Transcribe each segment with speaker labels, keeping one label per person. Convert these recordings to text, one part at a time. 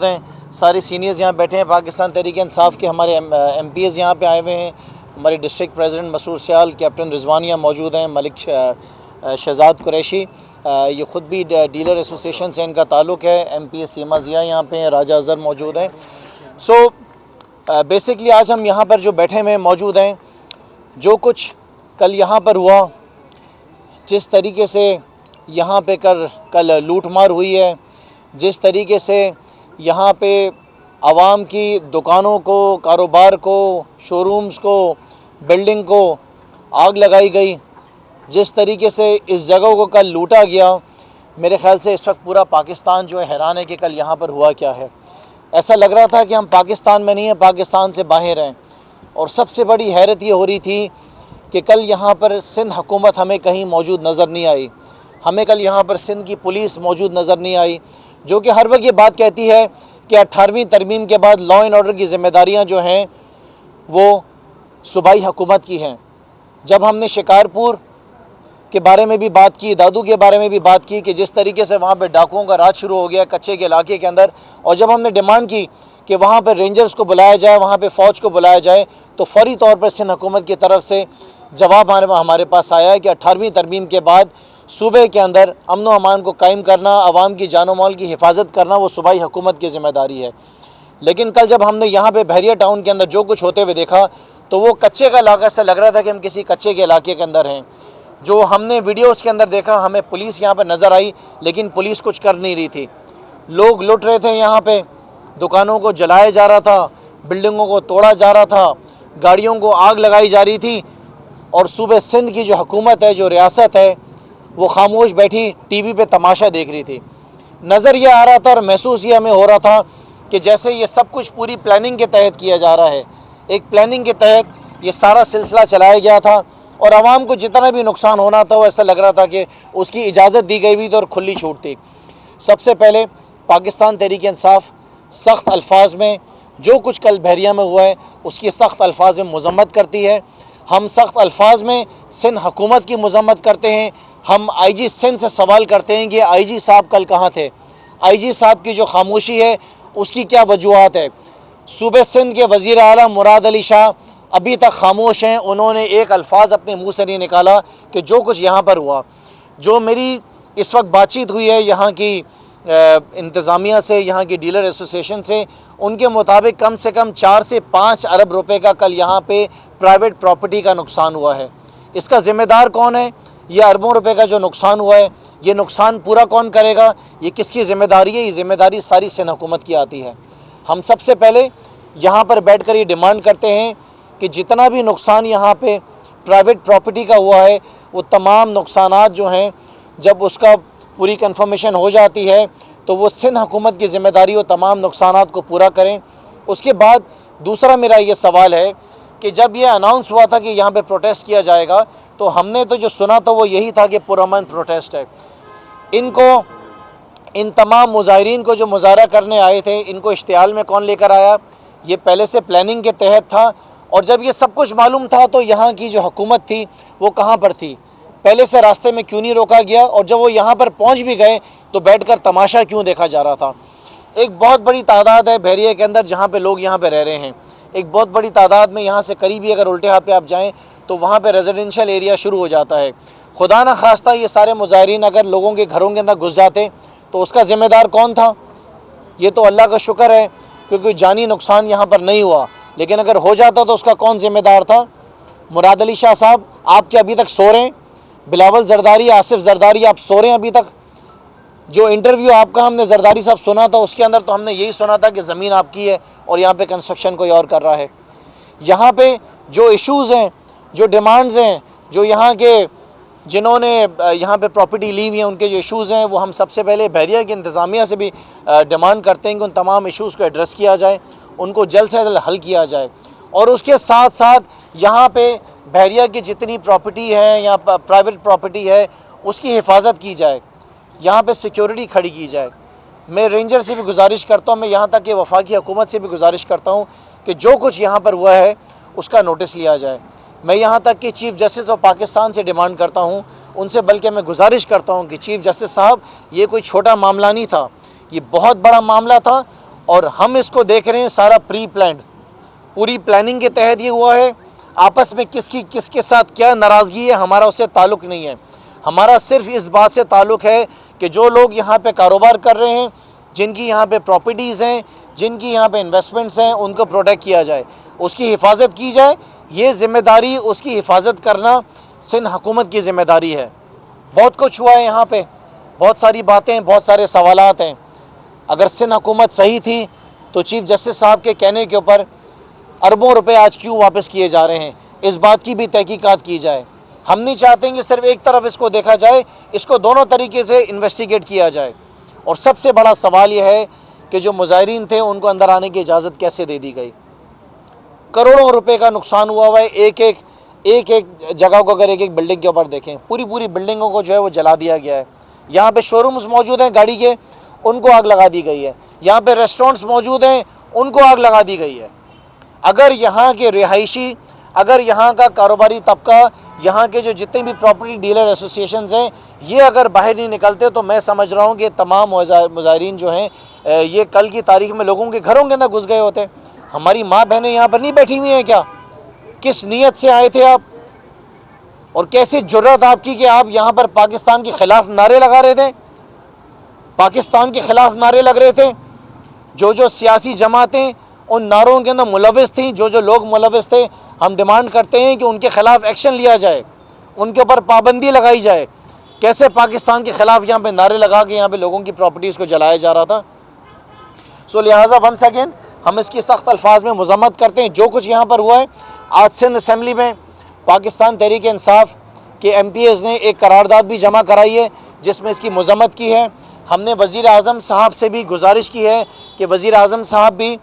Speaker 1: हैं, सारे सीनियर्स यहाँ बैठे हैं। पाकिस्तान तहरीक इंसाफ के हमारे MPs यहाँ पे आए हुए हैं। हमारे डिस्ट्रिक्ट प्रेसिडेंट मसूर सियाल, कैप्टन रिजवान यहाँ मौजूद हैं, मलिक शहजाद कुरैशी, ये ख़ुद भी डीलर एसोसिएशन से इनका ताल्लुक़ है। MP सीमा ज़िया यहाँ पे हैं, राजा अज़हर मौजूद हैं। सो बेसिकली आज हम यहाँ पर जो बैठे हुए मौजूद हैं, जो कुछ कल यहाँ पर हुआ, जिस तरीके से यहाँ पे कल लूटमार हुई है, जिस तरीके से यहाँ पे आवाम की दुकानों को, कारोबार को, शोरूम्स को, बिल्डिंग को आग लगाई गई, जिस तरीके से इस जगह को कल लूटा गया, मेरे ख़्याल से इस वक्त पूरा पाकिस्तान जो है हैरान है कि कल यहाँ पर हुआ क्या है। ऐसा लग रहा था कि हम पाकिस्तान में नहीं हैं, पाकिस्तान से बाहर हैं। और सबसे बड़ी हैरत ये हो रही थी कि कल यहाँ पर सिंध हुकूमत हमें कहीं मौजूद नज़र नहीं आई। हमें कल यहाँ पर सिंध की पुलिस मौजूद नज़र नहीं आई, जो कि हर वक्त ये बात कहती है कि 18वीं तरमीम के बाद लॉ एंड ऑर्डर की ज़िम्मेदारियाँ जो हैं वो सूबाई हुकूमत की हैं। जब हमने शिकारपुर के बारे में भी बात की, दादू के बारे में भी बात की कि जिस तरीके से वहाँ पे डाकुओं का राज शुरू हो गया कच्चे के इलाके के अंदर, और जब हमने डिमांड की कि वहाँ पर रेंजर्स को बुलाया जाए, वहाँ पे फ़ौज को बुलाया जाए, तो फौरी तौर पर सिंध हुकूमत की तरफ से जवाब हमारे पास आया है कि 18वीं तरमीम के बाद सूबे के अंदर अमन व अमान को कायम करना, आवाम की जान व माल की हिफाजत करना वो सूबाई हुकूमत की ज़िम्मेदारी है। लेकिन कल जब हमने यहाँ पे बहरिया टाउन के अंदर जो कुछ होते हुए देखा, तो वो कच्चे का इलाका से लग रहा था कि हम किसी कच्चे के इलाके के अंदर हैं। जो हमने वीडियोज़ के अंदर देखा, हमें पुलिस यहाँ पर नज़र आई, लेकिन पुलिस कुछ कर नहीं रही थी। लोग लुट रहे थे, यहाँ पे दुकानों को जलाया जा रहा था, बिल्डिंगों को तोड़ा जा रहा था, गाड़ियों को आग लगाई जा रही थी, और सूबे सिंध की जो हुकूमत है, जो रियासत है, वो खामोश बैठी TV पे तमाशा देख रही थी। नज़र ये आ रहा था और महसूस ये हमें हो रहा था कि जैसे ये सब कुछ पूरी प्लानिंग के तहत किया जा रहा है। एक प्लानिंग के तहत ये सारा सिलसिला चलाया गया था, और आवाम को जितना भी नुकसान होना था वो ऐसा लग रहा था कि उसकी इजाज़त दी गई हुई थी और खुली छूट थी। सबसे पहले पाकिस्तान तहरीक इंसाफ सख्त अल्फाज में जो कुछ कल बहरिया में हुआ है उसकी सख्त अल्फाज में मज़म्मत करती है। हम सख्त अल्फाज में सिंध हुकूमत की मज़म्मत करते हैं। हम IG सिंध से सवाल करते हैं कि IG साहब कल कहाँ थे? IG साहब की जो खामोशी है उसकी क्या वजूहात है? सूबे सिंध के वज़ीर आला मुराद अली शाह अभी तक खामोश हैं। उन्होंने एक अल्फाज अपने मुँह से नहीं निकाला कि जो कुछ यहाँ पर हुआ। जो मेरी इस वक्त बातचीत हुई है यहाँ की इंतज़ामिया से, यहाँ की डीलर एसोसिएशन से, उनके मुताबिक कम से कम 4 से 5 अरब रुपए का कल यहाँ पे प्राइवेट प्रॉपर्टी का नुकसान हुआ है। इसका ज़िम्मेदार कौन है? ये अरबों रुपए का जो नुकसान हुआ है, ये नुकसान पूरा कौन करेगा? ये किसकी ज़िम्मेदारी है? ये ज़िम्मेदारी सारी सिंध हुकूमत की आती है। हम सबसे पहले यहाँ पर बैठ कर ये डिमांड करते हैं कि जितना भी नुकसान यहाँ पे प्राइवेट प्रॉपर्टी का हुआ है, वो तमाम नुकसानात जो हैं, जब उसका पूरी कंफर्मेशन हो जाती है तो वो सिंध हुकूमत की ज़िम्मेदारी हो तमाम नुकसानात को पूरा करें। उसके बाद दूसरा मेरा ये सवाल है कि जब ये अनाउंस हुआ था कि यहाँ पे प्रोटेस्ट किया जाएगा, तो हमने तो जो सुना था वो यही था कि पुरअमन प्रोटेस्ट है। इनको, इन तमाम मुजाहिरीन को जो मुजाहरा करने आए थे, इनको इश्तिहाल में कौन लेकर आया? ये पहले से प्लानिंग के तहत था। और जब ये सब कुछ मालूम था तो यहाँ की जो हुकूमत थी वो कहाँ पर थी? पहले से रास्ते में क्यों नहीं रोका गया? और जब वो यहाँ पर पहुँच भी गए तो बैठकर तमाशा क्यों देखा जा रहा था? एक बहुत बड़ी तादाद है बहरिया के अंदर जहाँ पे लोग यहाँ पे रह रहे हैं। एक बहुत बड़ी तादाद में यहाँ से करीबी अगर उल्टे हाथ पे आप जाएँ तो वहाँ पे रेजिडेंशियल एरिया शुरू हो जाता है। खुदा न खास्ता ये सारे मुजाहिरीन अगर लोगों के घरों के अंदर घुस जाते तो उसका ज़िम्मेदार कौन था? ये तो अल्लाह का शुक्र है क्योंकि जानी नुकसान यहाँ पर नहीं हुआ, लेकिन अगर हो जाता तो उसका कौन ज़िम्मेदार था? मुराद अली शाह साहब, आप क्या अभी तक सो रहे हैं? बिलावल जरदारी, आसिफ जरदारी, आप सो रहे हैं अभी तक? जो इंटरव्यू आपका हमने जरदारी साहब सुना था उसके अंदर तो हमने यही सुना था कि ज़मीन आपकी है और यहाँ पे कंस्ट्रक्शन कोई और कर रहा है। यहाँ पे जो इश्यूज़ हैं, जो डिमांड्स हैं, जो यहाँ के जिन्होंने यहाँ पे प्रॉपर्टी ली हुई है उनके जो इश्यूज़ हैं, वो हम सबसे पहले बहरिया की इंतज़ामिया से भी डिमांड करते हैं कि उन तमाम इश्यूज़ को एड्रेस किया जाए, उनको जल्द से जल्द हल किया जाए। और उसके साथ साथ यहाँ पे बहरिया की जितनी प्रॉपर्टी है या प्राइवेट प्रॉपर्टी है उसकी हिफाजत की जाए, यहाँ पे सिक्योरिटी खड़ी की जाए। मैं रेंजर से भी गुजारिश करता हूँ, मैं यहाँ तक कि वफाकी हुकूमत से भी गुजारिश करता हूँ कि जो कुछ यहाँ पर हुआ है उसका नोटिस लिया जाए। मैं यहाँ तक कि चीफ़ जस्टिस ऑफ पाकिस्तान से डिमांड करता हूँ, उनसे बल्कि मैं गुजारिश करता हूँ कि चीफ़ जस्टिस साहब, ये कोई छोटा मामला नहीं था, ये बहुत बड़ा मामला था। और हम इसको देख रहे हैं सारा प्री प्लान्ड, पूरी प्लानिंग के तहत ये हुआ है। आपस में किसके साथ क्या नाराज़गी है हमारा उससे ताल्लुक़ नहीं है। हमारा सिर्फ इस बात से ताल्लुक़ है कि जो लोग यहाँ पे कारोबार कर रहे हैं, जिनकी यहाँ पे प्रॉपर्टीज़ हैं, जिनकी यहाँ पे इन्वेस्टमेंट्स हैं, उनको प्रोटेक्ट किया जाए, उसकी हिफाजत की जाए। ये ज़िम्मेदारी, उसकी हिफाजत करना सिंध हुकूमत की ज़िम्मेदारी है। बहुत कुछ हुआ है यहाँ पे, बहुत सारी बातें, बहुत सारे सवालात हैं। अगर सिंध हुकूमत सही थी तो चीफ जस्टिस साहब के कहने के ऊपर अरबों रुपए आज क्यों वापस किए जा रहे हैं, इस बात की भी तहकीकात की जाए। हम नहीं चाहते कि सिर्फ एक तरफ इसको देखा जाए, इसको दोनों तरीके से इन्वेस्टिगेट किया जाए। और सबसे बड़ा सवाल यह है कि जो मुजाहिरीन थे उनको अंदर आने की इजाज़त कैसे दे दी गई। करोड़ों रुपए का नुकसान हुआ है। एक एक जगह को अगर एक एक बिल्डिंग के ऊपर देखें, पूरी बिल्डिंगों को जो है वो जला दिया गया है। यहाँ पे शोरूम्स मौजूद हैं गाड़ी के, उनको आग लगा दी गई है। यहाँ पे रेस्टोरेंट्स मौजूद हैं, उनको आग लगा दी गई है। अगर यहाँ के रिहायशी, अगर यहाँ का कारोबारी तबका, यहाँ के जो जितने भी प्रॉपर्टी डीलर एसोसिएशंस हैं, ये अगर बाहर नहीं निकलते तो मैं समझ रहा हूँ कि तमाम मुजाहिरीन जो हैं ये कल की तारीख में लोगों के घरों के अंदर घुस गए होते। हमारी माँ बहनें यहाँ पर नहीं बैठी हुई हैं क्या? किस नीयत से आए थे आप, और कैसी जुर्रत आपकी कि आप यहाँ पर पाकिस्तान के खिलाफ नारे लगा रहे थे, पाकिस्तान के खिलाफ नारे लग रहे थे। जो सियासी जमातें उन नारों के अंदर मुलविस थी, जो लोग मुलविस थे, हम डिमांड करते हैं कि उनके खिलाफ एक्शन लिया जाए, उनके ऊपर पाबंदी लगाई जाए। कैसे पाकिस्तान के खिलाफ यहाँ पे नारे लगा के यहाँ पे लोगों की प्रॉपर्टीज़ को जलाया जा रहा था। सो लिहाजा वंस अगेन हम इसकी सख्त अल्फाज में मजम्मत करते हैं। जो कुछ यहाँ पर हुआ है, आज सिंध असम्बली में पाकिस्तान तहरीक इंसाफ के MPs ने एक करारदाद भी जमा कराई है जिसमें इसकी मजम्मत की है। हमने वज़ीर आज़म साहब से भी गुजारिश की है कि वज़ीर आज़म साहब भी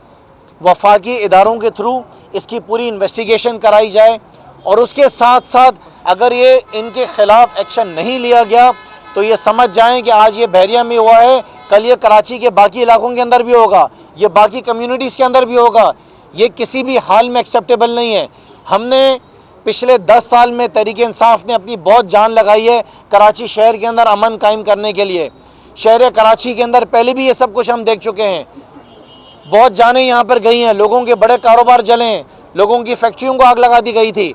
Speaker 1: वफाकी इदारों के थ्रू इसकी पूरी इन्वेस्टिगेशन कराई जाए, और उसके साथ साथ अगर ये इनके ख़िलाफ़ एक्शन नहीं लिया गया तो ये समझ जाएं कि आज ये बहरिया में हुआ है, कल ये कराची के बाकी इलाकों के अंदर भी होगा, ये बाकी कम्युनिटीज़ के अंदर भी होगा। ये किसी भी हाल में एक्सेप्टेबल नहीं है। हमने पिछले 10 साल में तहरीक इंसाफ ने अपनी बहुत जान लगाई है कराची शहर के अंदर अमन कायम करने के लिए। शहर कराची के अंदर पहले भी ये सब कुछ हम देख चुके हैं, बहुत जानें यहाँ पर गई हैं, लोगों के बड़े कारोबार जले हैं, लोगों की फैक्ट्रियों को आग लगा दी गई थी।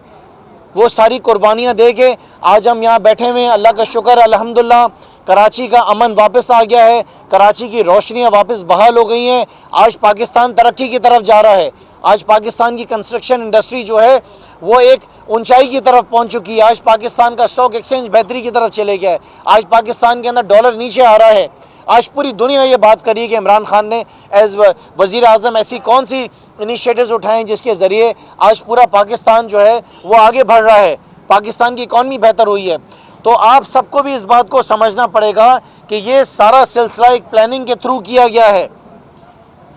Speaker 1: वो सारी कुर्बानियाँ दे के आज हम यहाँ बैठे हुए हैं। अल्लाह का शुक्र, अल्हम्दुलिल्लाह, कराची का अमन वापस आ गया है, कराची की रोशनियाँ वापस बहाल हो गई हैं। आज पाकिस्तान तरक्की की तरफ जा रहा है। आज पाकिस्तान की कंस्ट्रक्शन इंडस्ट्री जो है वो एक ऊंचाई की तरफ पहुंच चुकी है। आज पाकिस्तान का स्टॉक एक्सचेंज बेहतरी की तरफ चले गया है। आज पाकिस्तान के अंदर डॉलर नीचे आ रहा है। आज पूरी दुनिया ये बात करी है कि इमरान खान ने एज वज़ीर आज़म ऐसी कौन सी इनिशिएटिव्स उठाएं जिसके ज़रिए आज पूरा पाकिस्तान जो है वो आगे बढ़ रहा है, पाकिस्तान की इकॉनमी बेहतर हुई है। तो आप सबको भी इस बात को समझना पड़ेगा कि ये सारा सिलसिला एक प्लानिंग के थ्रू किया गया है।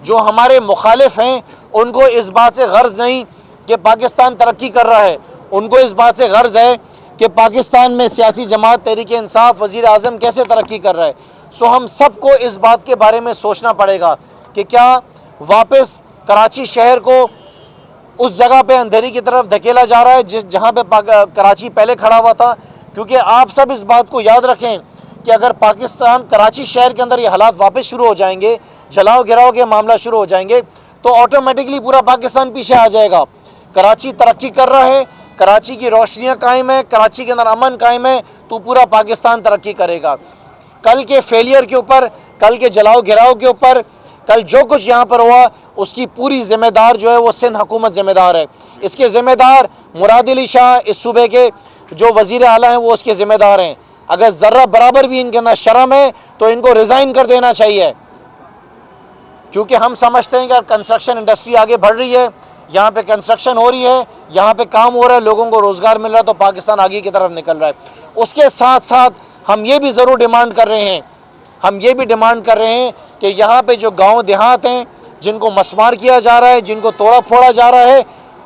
Speaker 1: जो हमारे मुखालिफ हैं उनको इस बात से गर्ज नहीं कि पाकिस्तान तरक्की कर रहा है, उनको इस बात से गर्ज है कि पाकिस्तान में सियासी जमात तहरीक इंसाफ वज़ीर आज़म कैसे तरक्की कर रहा है। सो हम सबको इस बात के बारे में सोचना पड़ेगा कि क्या वापस कराची शहर को उस जगह पे अंधेरी की तरफ धकेला जा रहा है जहाँ पे कराची पहले खड़ा हुआ था। क्योंकि आप सब इस बात को याद रखें कि अगर पाकिस्तान कराची शहर के अंदर ये हालात वापस शुरू हो जाएंगे, जलाओ गिराओ के मामला शुरू हो जाएंगे, तो ऑटोमेटिकली पूरा पाकिस्तान पीछे आ जाएगा। कराची तरक्की कर रहा है, कराची की रोशनियाँ कायम है, कराची के अंदर अमन कायम है, तो पूरा पाकिस्तान तरक्की करेगा। कल के फेलियर के ऊपर, कल के जलाओ गिराओ के ऊपर, कल जो कुछ यहाँ पर हुआ उसकी पूरी जिम्मेदार जो है वो सिंध हुकूमत जिम्मेदार है। इसके ज़िम्मेदार मुराद अली शाह इस सूबे के जो वज़ीर आला हैं वो उसके ज़िम्मेदार हैं। अगर ज़र्रा बराबर भी इनके अंदर शर्म है तो इनको रिज़ाइन कर देना चाहिए, क्योंकि हम समझते हैं कि कंस्ट्रक्शन इंडस्ट्री आगे बढ़ रही है, यहाँ पे कंस्ट्रक्शन हो रही है, यहाँ पे काम हो रहा है, लोगों को रोज़गार मिल रहा है, तो पाकिस्तान आगे की तरफ निकल रहा है। उसके साथ साथ हम ये भी ज़रूर डिमांड कर रहे हैं, हम ये भी डिमांड कर रहे हैं कि यहाँ पे जो गांव देहात हैं जिनको मसमार किया जा रहा है, जिनको तोड़ा फोड़ा जा रहा है,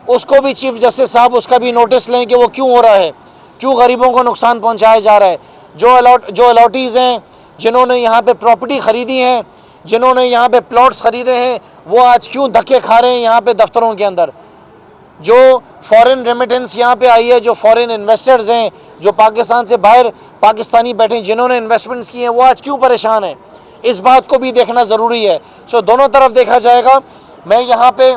Speaker 1: उसको भी चीफ जस्टिस साहब उसका भी नोटिस लें कि वो क्यों हो रहा है, क्यों गरीबों को नुकसान पहुँचाया जा रहा है। जो अलॉटीज़ हैं, जिन्होंने यहाँ पे प्रॉपर्टी ख़रीदी हैं, जिन्होंने यहाँ पे प्लॉट्स ख़रीदे हैं, वो आज क्यों धक्के खा रहे हैं यहाँ पे दफ्तरों के अंदर। जो फॉरेन रेमिटेंस यहाँ पे आई है, जो फॉरेन इन्वेस्टर्स हैं, जो पाकिस्तान से बाहर पाकिस्तानी बैठे जिन्होंने इन्वेस्टमेंट्स किए हैं, वो आज क्यों परेशान हैं। इस बात को भी देखना ज़रूरी है। सो दोनों तरफ देखा जाएगा। मैं यहाँ पे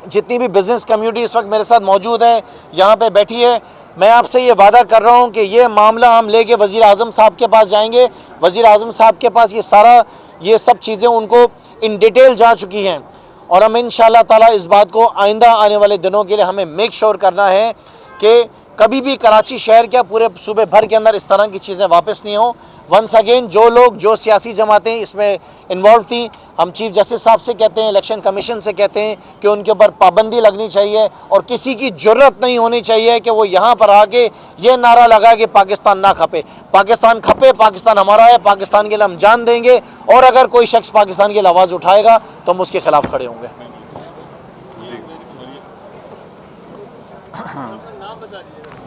Speaker 1: जितनी भी बिज़नेस कम्युनिटी इस वक्त मेरे साथ मौजूद है, यहाँ पे बैठी है, मैं आपसे ये वादा कर रहा हूँ कि ये मामला हम लेके वज़ीर आज़म साहब के पास जाएंगे। वज़ीर आज़म साहब के पास ये सब चीज़ें उनको इन डिटेल जा चुकी हैं और हम इंशाअल्लाह ताला इस बात को आइंदा आने वाले दिनों के लिए हमें मेक श्योर करना है कि कभी भी कराची शहर क्या पूरे सूबे भर के अंदर इस तरह की चीज़ें वापस नहीं हो। वंस अगेन जो सियासी जमातें इसमें इन्वॉल्व थी, हम चीफ जस्टिस साहब से कहते हैं, इलेक्शन कमीशन से कहते हैं कि उनके ऊपर पाबंदी लगनी चाहिए और किसी की ज़रूरत नहीं होनी चाहिए कि वो यहाँ पर आके ये नारा लगा कि पाकिस्तान ना खपे। पाकिस्तान खपे, पाकिस्तान हमारा है, पाकिस्तान के लिए हम जान देंगे और अगर कोई शख्स पाकिस्तान के लिए आवाज़ उठाएगा तो हम उसके खिलाफ खड़े होंगे।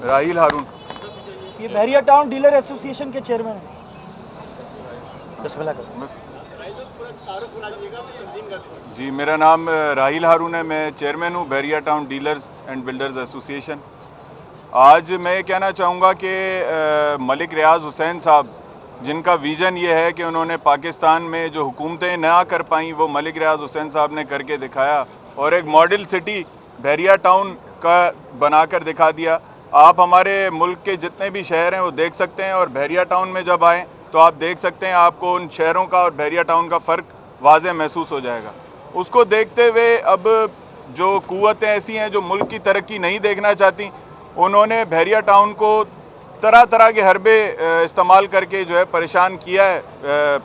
Speaker 2: राहील हारून,
Speaker 3: ये बहरिया टाउन डीलर एसोसिएशन के चेयरमैन हैं।
Speaker 2: जी मेरा नाम राहील हारून है, मैं चेयरमैन हूँ Bahria town dealers and builders association. आज मैं कहना चाहूँगा कि मलिक रियाज हुसैन साहब, जिनका विज़न ये है कि उन्होंने पाकिस्तान में जो हुकूमतें ना कर पाई वो मलिक रियाज हुसैन साहब ने करके दिखाया और एक मॉडल सिटी बहरिया टाउन का बनाकर दिखा दिया। आप हमारे मुल्क के जितने भी शहर हैं वो देख सकते हैं और बहरिया टाउन में जब आएँ तो आप देख सकते हैं, आपको उन शहरों का और बहरिया टाउन का फ़र्क वाज़े महसूस हो जाएगा। उसको देखते हुए अब जो क़ुव्वतें ऐसी हैं जो मुल्क की तरक्की नहीं देखना चाहती, उन्होंने बहरिया टाउन को तरह तरह के हरबे इस्तेमाल करके जो है परेशान किया है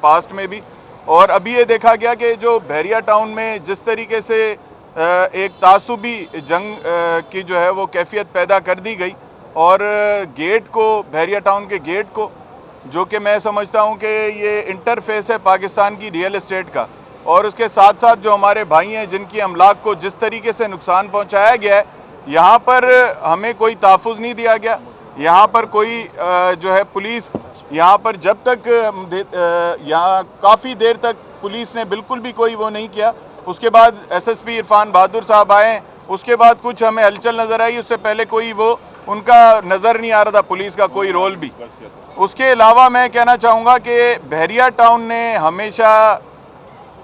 Speaker 2: पास्ट में भी। और अभी ये देखा गया कि जो बहरिया टाउन में जिस तरीके से एक तासुबी जंग की जो है वो कैफियत पैदा कर दी गई और गेट को, बहरिया टाउन के गेट को, जो कि मैं समझता हूं कि ये इंटरफेस है पाकिस्तान की रियल एस्टेट का, और उसके साथ साथ जो हमारे भाई हैं जिनकी अमलाक को जिस तरीके से नुकसान पहुंचाया गया है, यहाँ पर हमें कोई तहफ़्फ़ुज़ नहीं दिया गया। यहाँ पर कोई जो है पुलिस, यहाँ पर जब तक यहाँ काफ़ी देर तक पुलिस ने बिल्कुल भी कोई वो नहीं किया। उसके बाद एसएसपी इरफान बहादुर साहब आए, उसके बाद कुछ हमें हलचल नज़र आई, उससे पहले कोई वो उनका नज़र नहीं आ रहा था पुलिस का कोई रोल भी। उसके अलावा मैं कहना चाहूँगा कि बहरिया टाउन ने हमेशा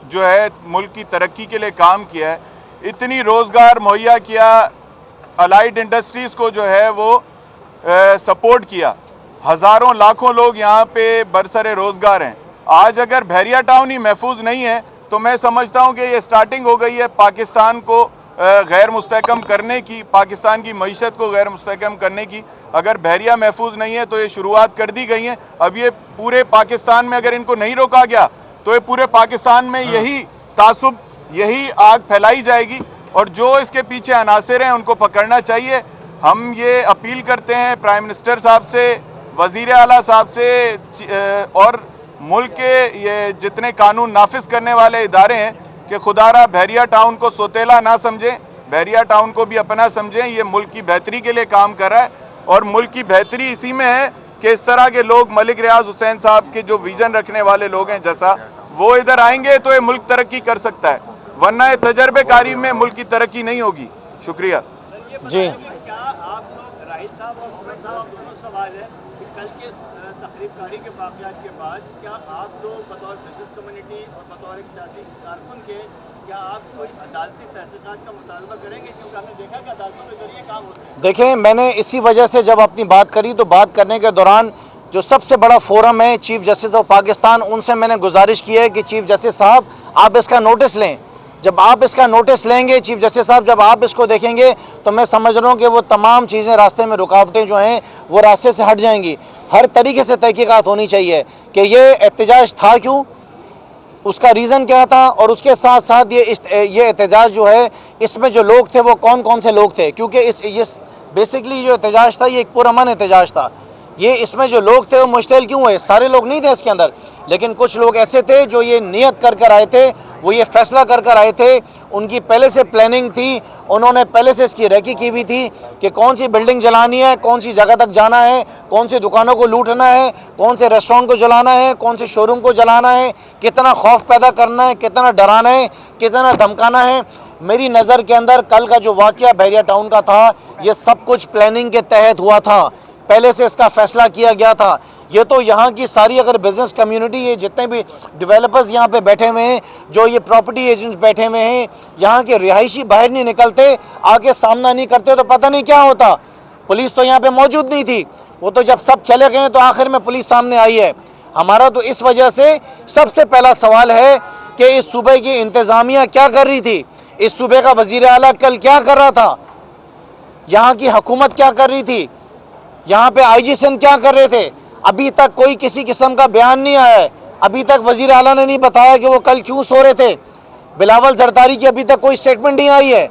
Speaker 2: जो है मुल्क की तरक्की के लिए काम किया है, इतनी रोज़गार मुहैया किया, अलाइड इंडस्ट्रीज़ को जो है वो सपोर्ट किया, हज़ारों लाखों लोग यहाँ पे बरसरे रोज़गार हैं। आज अगर बहरिया टाउन ही महफूज नहीं है तो मैं समझता हूँ कि ये स्टार्टिंग हो गई है पाकिस्तान को गैर मुस्तहकम करने की, पाकिस्तान की मईशत को गैर मुस्तहकम करने की। अगर बहरिया महफूज नहीं है तो ये शुरुआत कर दी गई है। अब ये पूरे पाकिस्तान में अगर इनको नहीं रोका गया तो ये पूरे पाकिस्तान में यही तासुब, यही आग फैलाई जाएगी और जो इसके पीछे अनासिर हैं उनको पकड़ना चाहिए। हम ये अपील करते हैं प्राइम मिनिस्टर साहब से, वज़ीर आला साहब से और मुल्क के ये जितने कानून नाफिज करने वाले इदारे हैं कि खुदारा बहरिया टाउन को सोतेला ना समझें, बहरिया टाउन को भी अपना समझें। ये मुल्क की बेहतरी के लिए काम कर रहा है और मुल्क की बेहतरी इसी में है कि इस तरह के लोग, मलिक रियाज हुसैन साहब के जो विज़न रखने वाले लोग हैं जैसा, वो इधर आएंगे तो ये मुल्क तरक्की कर सकता है, वरना ये तजर्बेकारी में मुल्क की तरक्की नहीं होगी। शुक्रिया
Speaker 1: जी।
Speaker 4: कल के तकरीबकारी के वाक़यात के बाद क्या आप लोग बतौर बिजनेस कम्युनिटी और बतौर एक सियासी कारकुन के क्या आप कोई अदालती तहकीक़ात का मुतालबा करेंगे, क्योंकि हमने देखा कि अदालतों के जरिए काम होते हैं।
Speaker 1: देखें, मैंने इसी वजह से जब अपनी बात करी तो बात करने के दौरान जो सबसे बड़ा फोरम है चीफ जस्टिस ऑफ पाकिस्तान, उनसे मैंने गुजारिश की है कि चीफ जस्टिस साहब आप इसका नोटिस लें। जब आप इसका नोटिस लेंगे चीफ जस्टिस साहब, जब आप इसको देखेंगे तो मैं समझ रहा हूँ कि वो तमाम चीज़ें, रास्ते में रुकावटें जो हैं वो रास्ते से हट जाएंगी। हर तरीके से तहकीकात होनी चाहिए कि ये एहतजाज था क्यों, उसका रीज़न क्या था, और उसके साथ साथ ये एहतजाज जो है इसमें जो लोग थे वो कौन कौन से लोग थे, क्योंकि ये बेसिकली जो एहतजाज था ये एक पुरअमन एहतजाज था। ये इसमें जो लोग थे वो मुश्तिल क्यों हुए, सारे लोग नहीं थे इसके अंदर, लेकिन कुछ लोग ऐसे थे जो ये नियत कर कर आए थे, वो ये फैसला कर कर आए थे, उनकी पहले से प्लानिंग थी, उन्होंने पहले से इसकी रेकी की हुई थी कि कौन सी बिल्डिंग जलानी है, कौन सी जगह तक जाना है, कौन सी दुकानों को लूटना है, कौन से रेस्टोरेंट को जलाना है, कौन से शोरूम को जलाना है, कितना खौफ पैदा करना है, कितना डराना है, कितना धमकाना है। मेरी नज़र के अंदर कल का जो वाक़या बहरिया टाउन का था, ये सब कुछ प्लानिंग के तहत हुआ था, पहले से इसका फैसला किया गया था। ये तो यहाँ की सारी अगर बिजनेस कम्युनिटी, ये जितने भी डेवलपर्स यहाँ पे बैठे हुए हैं, जो ये प्रॉपर्टी एजेंट्स बैठे हुए हैं, यहाँ के रिहायशी बाहर नहीं निकलते, आके सामना नहीं करते तो पता नहीं क्या होता। पुलिस तो यहाँ पे मौजूद नहीं थी, वो तो जब सब चले गए तो आखिर में पुलिस सामने आई है। हमारा तो इस वजह से सबसे पहला सवाल है कि इस सूबे की इंतज़ामिया क्या कर रही थी, इस सूबे का वज़ीर आला कल क्या कर रहा था, यहाँ की हुकूमत क्या कर रही थी, यहाँ पे IG सिंध क्या कर रहे थे। अभी तक कोई किसी किस्म का बयान नहीं आया है, अभी तक वज़ीर आला ने नहीं बताया कि वो कल क्यों सो रहे थे। बिलावल जरदारी की अभी तक कोई स्टेटमेंट नहीं आई है।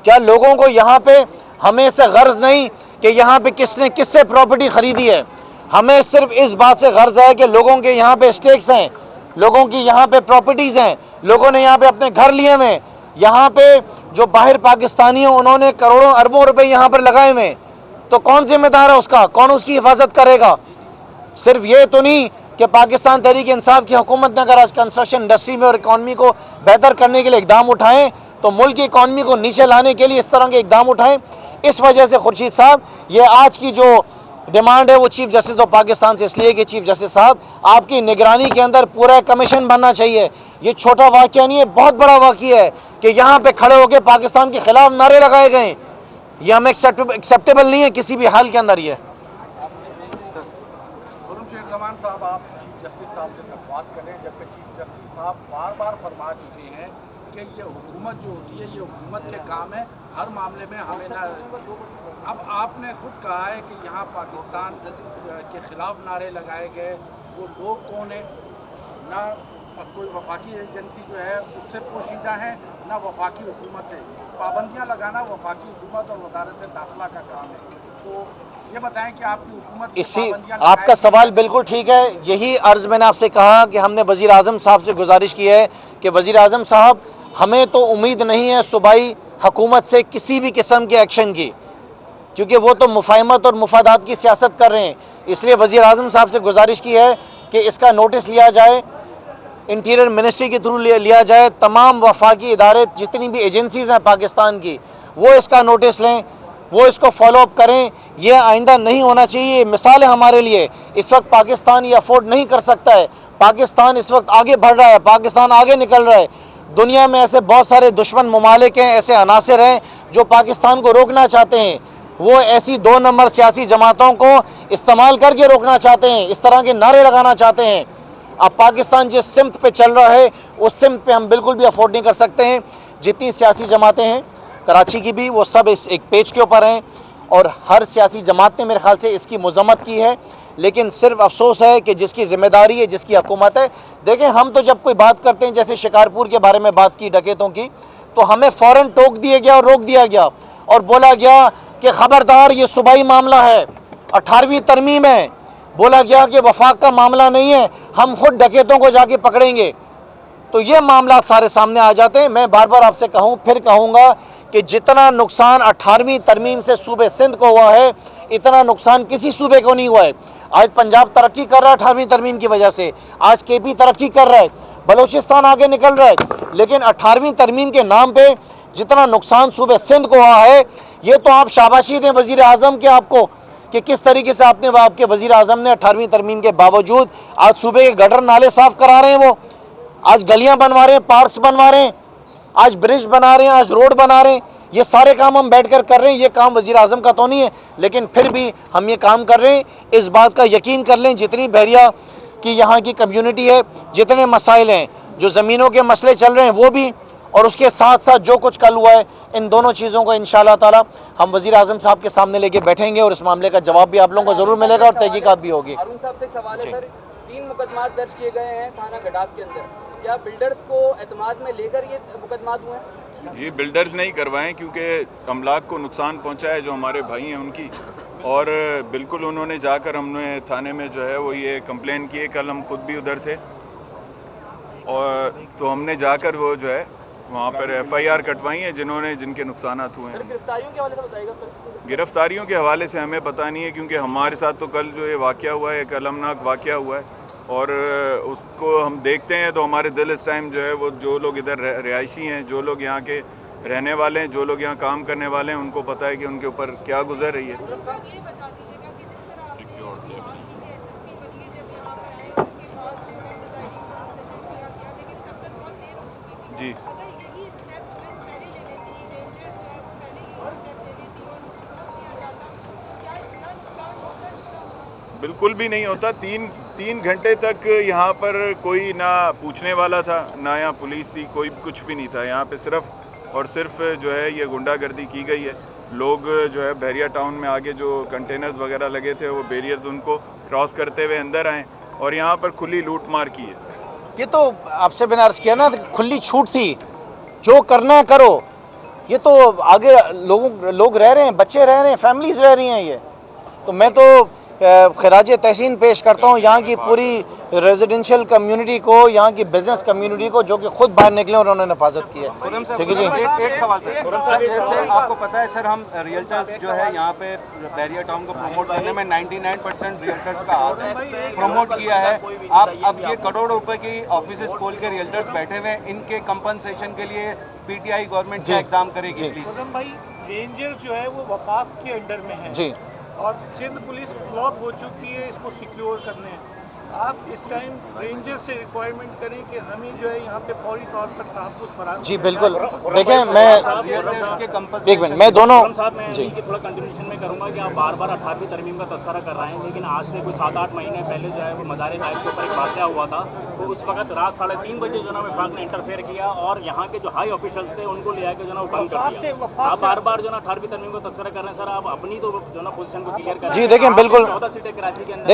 Speaker 1: क्या लोगों को यहाँ पे, हमें से गर्ज नहीं कि यहाँ पे किसने किससे प्रॉपर्टी खरीदी है, हमें सिर्फ इस बात से गर्ज है कि लोगों के यहाँ पे स्टेक्स हैं, लोगों की यहाँ पे प्रॉपर्टीज़ हैं, लोगों ने यहाँ पे अपने घर लिए हुए हैं। यहाँ पे जो बाहर पाकिस्तानी हैं उन्होंने करोड़ों अरबों रुपए यहाँ पर लगाए हुए हैं, तो कौन जिम्मेदार है उसका, कौन उसकी हिफाजत करेगा। सिर्फ ये तो नहीं कि पाकिस्तान तहरीक इंसाफ की हुकूमत ने अगर आज कंस्ट्रक्शन इंडस्ट्री में और इकॉनमी को बेहतर करने के लिए इकदाम उठाएं तो मुल्क की इकॉनमी को नीचे लाने के लिए इस तरह के इकदाम उठाएं। इस वजह से खुर्शीद साहब, ये आज की जो डिमांड है वो चीफ जस्टिस ऑफ पाकिस्तान से इसलिए कि चीफ जस्टिस साहब आपकी निगरानी के अंदर पूरा कमीशन बनना चाहिए। ये छोटा वाक़या नहीं है, बहुत बड़ा वाक़या है कि यहाँ पे खड़े होकर पाकिस्तान के खिलाफ नारे लगाए गए। ये हमें एक्सेप्टेबल नहीं है किसी भी हाल के अंदर। ये
Speaker 5: साहब, आप चीफ जस्टिस साहब से दरख्वास्त करें, जबकि चीफ जस्टिस साहब बार बार फरमा चुके हैं कि ये हुकूमत जो होती है ये हुकूमत के काम है, हर मामले में हमें ना। अब आपने खुद कहा है कि यहाँ पाकिस्तान के खिलाफ नारे लगाए गए, वो लोग कौन है, ना कोई वफाकी एजेंसी जो है उससे पोशीदा है, ना वफाकी हुकूमत से। पाबंदियाँ लगाना वफाकी हुकूमत और वजारत दाखिला का काम है। तो ये बताएं कि आपकी हुकूमत
Speaker 1: इसी आपका सवाल बिल्कुल ठीक है। यही अर्ज़ मैंने आपसे कहा कि हमने वज़ीर आज़म साहब से गुजारिश की है कि वज़ीर आज़म साहब, हमें तो उम्मीद नहीं है सूबाई हुकूमत से किसी भी किस्म के एक्शन की, क्योंकि वो तो मुफाहमत और मुफादात की सियासत कर रहे हैं। इसलिए वज़ीर आज़म साहब से गुजारिश की है कि इसका नोटिस लिया जाए, इंटीरियर मिनिस्ट्री के थ्रू लिया जाए, तमाम वफाकी इदारे जितनी भी एजेंसीज़ हैं पाकिस्तान की वो इसका नोटिस लें, वो इसको फॉलोअप करें। ये आइंदा नहीं होना चाहिए। ये मिसाल है हमारे लिए। इस वक्त पाकिस्तान ये अफोर्ड नहीं कर सकता है। पाकिस्तान इस वक्त आगे बढ़ रहा है, पाकिस्तान आगे निकल रहा है। दुनिया में ऐसे बहुत सारे दुश्मन ममालिक हैं, ऐसे अनासिर हैं जो पाकिस्तान को रोकना चाहते हैं। वो ऐसी 2 नंबर सियासी जमातों को इस्तेमाल करके रोकना चाहते हैं, इस तरह के नारे लगाना चाहते हैं। अब पाकिस्तान जिस सिमत पे चल रहा है उस सिमत पे हम बिल्कुल भी अफोर्ड नहीं कर सकते हैं। जितनी सियासी जमातें हैं कराची की भी, वो सब इस एक पेज के ऊपर हैं और हर सियासी जमात ने मेरे ख्याल से इसकी मजम्मत की है। लेकिन सिर्फ अफसोस है कि जिसकी ज़िम्मेदारी है, जिसकी हुकूमत है। देखें, हम तो जब कोई बात करते हैं, जैसे शिकारपुर के बारे में बात की डकैतों की, तो हमें फ़ौरन टोक दिया गया और रोक दिया गया और बोला गया कि ख़बरदार ये सूबाई मामला है, 18वीं तरमीम है। बोला गया कि वफाक का मामला नहीं है, हम खुद डकैतों को जाके पकड़ेंगे। तो ये मामला सारे सामने आ जाते हैं। मैं बार बार आपसे फिर कहूँगा कि जितना नुकसान 18वीं तरमीम से सूबे सिंध को हुआ है, इतना नुकसान किसी सूबे को नहीं हुआ है। आज पंजाब तरक्की कर रहा है 18वीं तरमीम की वजह से, आज KP तरक्की कर रहा है, बलूचिस्तान आगे निकल रहा है। लेकिन 18वीं तरमीम के नाम पे जितना नुकसान सूबे सिंध को हुआ है, ये तो आप शाबाशी दें वज़ीर आज़म के आपको कि किस तरीके से आपके वज़ीर आज़म ने 18वीं तरमीम के बावजूद आज सूबे के गटर नाले साफ़ करा रहे हैं। वो आज गलियाँ बनवा रहे हैं, पार्क्स बनवा रहे हैं, आज ब्रिज बना रहे हैं, आज रोड बना रहे हैं। ये सारे काम हम बैठकर कर रहे हैं। ये काम वज़ीर आज़म का तो नहीं है, लेकिन फिर भी हम ये काम कर रहे हैं। इस बात का यकीन कर लें, जितनी बहरिया की यहाँ की कम्युनिटी है, जितने मसाइल हैं, जो ज़मीनों के मसले चल रहे हैं वो भी, और उसके साथ साथ जो कुछ कल हुआ है, इन दोनों चीज़ों को इंशाअल्लाह ताला हम वज़ीर आज़म साहब के सामने लेके बैठेंगे और इस मामले का जवाब भी आप लोगों को ज़रूर मिलेगा और तहकीकात भी होगी।
Speaker 6: हारून साहब से सवाल है सर, 3 मुकदमा दर्ज किए गए हैं थाना गडाफ के अंदर, क्या बिल्डर्स को एतमाद में लेकर ये मुकदमा हुए हैं?
Speaker 2: ये बिल्डर्स नहीं करवाएं, क्योंकि अमलाक को नुकसान पहुंचा है जो हमारे भाई हैं उनकी, और बिल्कुल उन्होंने जाकर हमने थाने में जो है वो ये कंप्लेन की है। कल हम खुद भी उधर थे और तो हमने जाकर वो जो है वहाँ पर FIR कटवाई है जिनके नुकसानात हुए हैं।
Speaker 6: गिरफ्तारियों के हवाले से बताइएगा सर।
Speaker 2: गिरफ्तारियों के हवाले से हमें पता नहीं है, क्योंकि हमारे साथ तो कल जो ये वाक़या हुआ है, एक अलमनाक वाक़या हुआ है और उसको हम देखते हैं तो हमारे दिल इस टाइम जो है वो, जो लोग इधर रिहायशी हैं, जो लोग यहाँ के रहने वाले हैं, जो लोग यहाँ काम करने वाले हैं, उनको पता है कि उनके ऊपर क्या गुजर रही है। बिल्कुल भी नहीं होता। तीन घंटे तक यहाँ पर कोई ना पूछने वाला था, ना यहाँ पुलिस थी, कोई कुछ भी नहीं था। यहाँ पे सिर्फ और सिर्फ जो है ये गुंडागर्दी की गई है। लोग जो है बहरिया टाउन में आगे जो कंटेनर्स वगैरह लगे थे वो बैरियर्स उनको क्रॉस करते हुए अंदर आए और यहाँ पर खुली लूट मार की है।
Speaker 1: ये तो आपसे मैंने अर्ज़ किया ना, खुली छूट थी, जो करना है करो। ये तो आगे लोग रह रहे हैं, बच्चे रह रहे हैं, फैमिलीज रह रही हैं। ये तो मैं तो खराज तहसीन पेश करता हूँ यहाँ की पूरी रेजिडेंशियल कम्युनिटी को, यहाँ की बिजनेस कम्युनिटी को, जो कि खुद बाहर निकले और उन्होंने हिफाजत की है। ठीक है जी।
Speaker 4: एक सवाल सर, जैसे आपको पता है सर, हम रियल्टर्स जो है यहाँ पे बहरिया टाउन को प्रमोट करने में 99% रियल्टर्स का हाथ है, प्रमोट किया है। आप अब ये करोड़ों रुपए की ऑफिस खोल के रियल्टर्स बैठे हुए हैं, इनके कंपनसेशन के लिए पीटीआई गवर्नमेंट क्या इकदाम करेगी प्लीज?
Speaker 7: भाई रेंजर्स जो है वो वफाक के अंडर में है
Speaker 1: जी,
Speaker 7: और सिंध पुलिस फ्लॉप हो चुकी है इसको सिक्योर करने। आप इस टाइम रेंजर से रिक्वायरमेंट करें कि हमें जो है यहाँ पे फौरी तौर पर तहफ़्फ़ुज़ फराहम।
Speaker 1: जी बिल्कुल। देखें मैं एक मिनट, मैं दोनों जी
Speaker 8: थोड़ा कंटिन्यूशन में करूँगा कि आप बार बार 18वीं तरमीम का तस्करा कर रहे हैं, लेकिन आज से कोई 7-8 महीने पहले जो है वो मज़ार गायब के ऊपर एक वाक़या हुआ था। तो उस वक्त रात 3:30 बजे जो ना विभाग ने इंटरफेयर किया और यहाँ के जो हाई ऑफिशियल थे उनको ले आके जो ना वो बंद कर दिया। आप बार बार जो ना 18वीं तरमीम का तस्करा कर रहे हैं सर, आप अपनी तो जो ना पोजीशन को क्लियर करें।
Speaker 1: जी देखें, बिल्कुल
Speaker 8: 14 सीटें कराची के अंदर,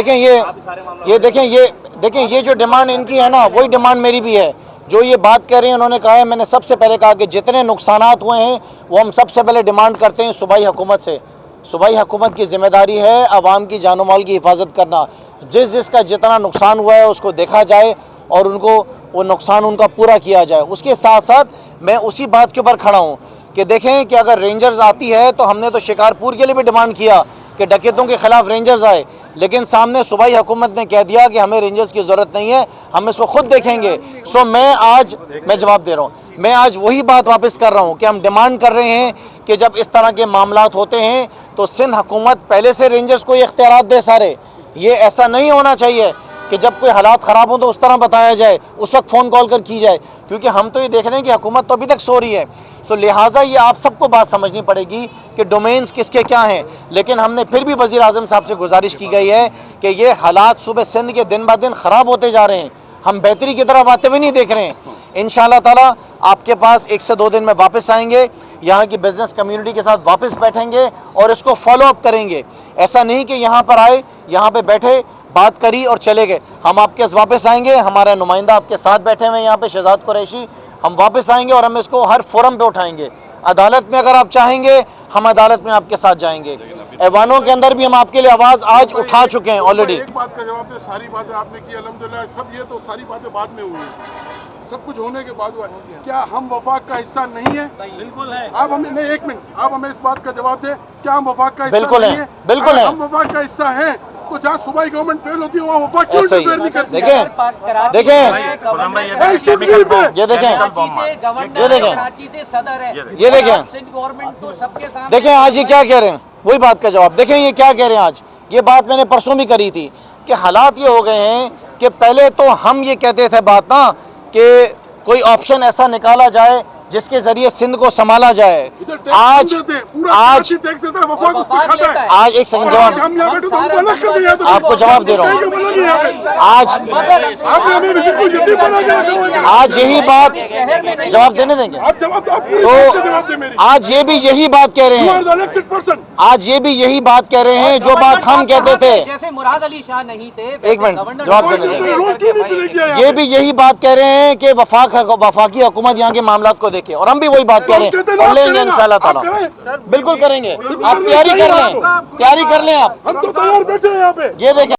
Speaker 1: देखें ये जो डिमांड इनकी है ना, वही डिमांड मेरी भी है। जो ये बात कह रहे हैं, उन्होंने कहा है, मैंने सबसे पहले कहा कि जितने नुकसानात हुए हैं वो हम सबसे पहले डिमांड करते हैं सूबाई हुकूमत से। सूबाई हुकूमत की जिम्मेदारी है आवाम की जानो माल की हिफाजत करना। जिसका जितना नुकसान हुआ है उसको देखा जाए और उनको वो नुकसान उनका पूरा किया जाए। उसके साथ साथ मैं उसी बात के ऊपर खड़ा हूँ कि देखें कि अगर रेंजर्स आती है तो हमने तो शिकारपुर के लिए भी डिमांड किया कि डकैतों के खिलाफ रेंजर्स आए, लेकिन सामने सूबाई हुकूमत ने कह दिया कि हमें रेंजर्स की ज़रूरत नहीं है, हम इसको खुद देखेंगे। सो मैं जवाब दे रहा हूँ, मैं आज वही बात वापस कर रहा हूँ कि हम डिमांड कर रहे हैं कि जब इस तरह के मामलात होते हैं तो सिंध हुकूमत पहले से रेंजर्स को ये इख्तियारात दे सारे। ये ऐसा नहीं होना चाहिए कि जब कोई हालात ख़राब हो तो उस तरह बताया जाए, उस वक्त फ़ोन कॉल कर की जाए, क्योंकि हम तो ये देख रहे हैं कि हुकूमत तो अभी तक सो रही है। तो लिहाजा ये आप सबको बात समझनी पड़ेगी कि डोमेन्स किसके क्या हैं। लेकिन हमने फिर भी वज़ीर आज़म साहब से गुजारिश की गई है कि ये हालात सुबह सिंध के दिन ब दिन ख़राब होते जा रहे हैं, हम बेहतरी की तरफ आते हुए नहीं देख रहे हैं। इंशाअल्लाह ताला आपके पास 1 से 2 दिन में वापस आएंगे, यहाँ की बिज़नेस कम्युनिटी के साथ वापस बैठेंगे और इसको फॉलो अप करेंगे। ऐसा नहीं कि यहाँ पर आए, यहाँ पर बैठे, बात करी और चले गए। हम आपके वापस आएंगे, हमारा नुमाइंदा आपके साथ बैठे हुए हैं यहाँ पे, शहजाद कुरैशी। हम वापस आएंगे और हम इसको हर फोरम पे उठाएंगे। अदालत में अगर आप चाहेंगे हम अदालत में आपके साथ जाएंगे। ऐवानों के अंदर भी हम आपके लिए आवाज़ आज उठा चुके हैं ऑलरेडी।
Speaker 9: एक बात का जवाब दे, सारी बातें आपने की अल्हम्दुलिल्लाह, सब ये तो सारी बातें बाद में हुई, सब कुछ होने के बाद हुआ। क्या हम वफाक का हिस्सा नहीं है?
Speaker 7: बिल्कुल है।
Speaker 9: आप हमें नहीं, एक मिनट, आप हमें इस बात का जवाब दें, क्या हम वफाक का हिस्सा
Speaker 1: बिल्कुल
Speaker 9: नहीं
Speaker 1: है,
Speaker 9: है?
Speaker 1: बिल्कुल है।
Speaker 9: हम वफाक का हिस्सा हैं तो जहाँ सूबाई गवर्नमेंट फेल होती है वहाँ वफाक क्यों इंटरफेयर नहीं करती?
Speaker 1: देखें ये देखें, ये देखें, देखें आज ये क्या कह रहे हैं, वही बात का जवाब। देखें ये क्या कह रहे हैं आज, ये बात मैंने परसों भी करी थी कि हालात ये हो गए हैं कि पहले तो हम ये कहते थे बात ना कि कोई ऑप्शन ऐसा निकाला जाए जिसके जरिए सिंध को संभाला जाए। आज एक सेकंड जवाब, आपको जवाब दे रहा हूँ। आज यही बात, जवाब देने देंगे तो आज ये भी यही बात कह रहे हैं, आज ये भी यही बात कह रहे हैं जो बात हम कहते थे।
Speaker 6: जैसे मुराद अली शाह नहीं थे,
Speaker 1: एक मिनट जवाब देने देंगे। ये भी यही बात कह रहे हैं कि वफाकी हुकूमत यहाँ के मामलात को देखे, और हम भी वही बात कह रहे हैं और लेंगे इंशाल्लाह ताला, बिल्कुल करेंगे। आप तैयारी कर लें, तैयारी कर लें आप।
Speaker 9: हम तो तैयार बैठे हैं यहाँ पे।
Speaker 1: ये देखें।